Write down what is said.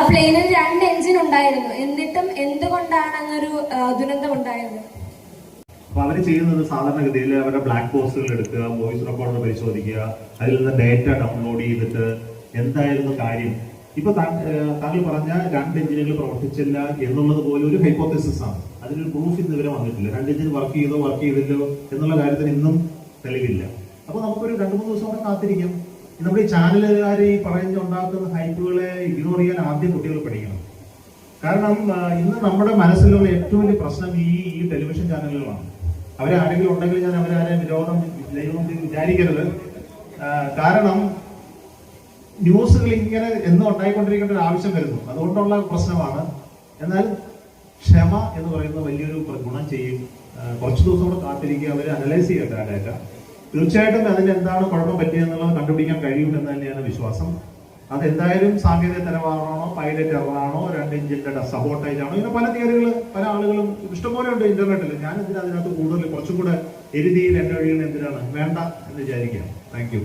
പ്ലെയിനിൽ 2 എഞ്ചിൻ ഉണ്ടായിരുന്നു. എന്നിട്ടും എന്തുകൊണ്ടാണ് അങ്ങനൊരു ദുരന്തം ഉണ്ടായത്? അപ്പൊ അവര് ചെയ്യുന്നത് സാധാരണഗതിയിൽ അവരുടെ ബ്ലാക്ക് ബോക്സുകൾ എടുക്കുക, വോയിസ് റെക്കോർഡർ പരിശോധിക്കുക, അതിൽ നിന്ന് ഡേറ്റ ഡൗൺലോഡ് ചെയ്തിട്ട് എന്തായിരുന്നു കാര്യം. ഇപ്പൊ താങ്കൾ പറഞ്ഞ 2 എഞ്ചിനുകൾ പ്രവർത്തിച്ചില്ല എന്നുള്ളത് പോലെ ഒരു ഹൈപ്പോത്തസിസ് ആണ്. അതിനൊരു പ്രൂഫ് ഇന്ന് ഇവരെ വന്നിട്ടില്ല. 2 എഞ്ചിൻ വർക്ക് ചെയ്തില്ലോ എന്നുള്ള കാര്യത്തിന് ഇന്നും തെളിവില്ല. അപ്പൊ നമുക്കൊരു 2-3 ദിവസം കൂടെ കാത്തിരിക്കാം. നമ്മുടെ ഈ ചാനലുകാർ ഈ ഉണ്ടാക്കുന്ന ഹൈപ്പുകളെ ഇഗ്നോർ ചെയ്യാൻ ആദ്യം കുട്ടികൾ പഠിക്കണം. കാരണം ഇന്ന് നമ്മുടെ മനസ്സിലുള്ള ഏറ്റവും വലിയ പ്രശ്നം ഈ ടെലിവിഷൻ ചാനലുകളാണ്. അവരാരെങ്കിലും ഉണ്ടെങ്കിൽ ഞാൻ അവരാരെ ദൈവം വിചാരിക്കരുത്. കാരണം ന്യൂസുകൾ ഇങ്ങനെ എന്നും ഉണ്ടായിക്കൊണ്ടിരിക്കേണ്ട ഒരു ആവശ്യം വരുന്നു. അതുകൊണ്ടുള്ള പ്രശ്നമാണ്. എന്നാൽ ക്ഷമ എന്ന് പറയുന്നത് വലിയൊരു ഗുണം ചെയ്യും. കുറച്ച് ദിവസം കൂടെ കാത്തിരിക്കുക, അവർ അനലൈസ് ചെയ്യട്ടെ ആ ഡാറ്റ. തീർച്ചയായിട്ടും അതിന് എന്താണ് കുഴപ്പം പറ്റിയെന്നുള്ളത് കണ്ടുപിടിക്കാൻ കഴിയുമെന്ന് തന്നെയാണ് വിശ്വാസം. അതെന്തായാലും സാങ്കേതിക തലവാറാണോ, പൈലറ്റ് എററാണോ, 2 എഞ്ചിന്റെ സബോട്ടേജ് ആണോ, ഇങ്ങനെ പല തിയറികൾ പല ആളുകളും ഇഷ്ടംപോലെ ഉണ്ട് ഇന്റർനെറ്റിൽ. ഞാൻ എന്തിനാ അതിനകത്ത് കൂടുതൽ കുറച്ചും കൂടെ എഴുതി എന്റെ വഴികൾ എന്തിനാണ് വേണ്ട എന്ന് വിചാരിക്കാം. Thank you.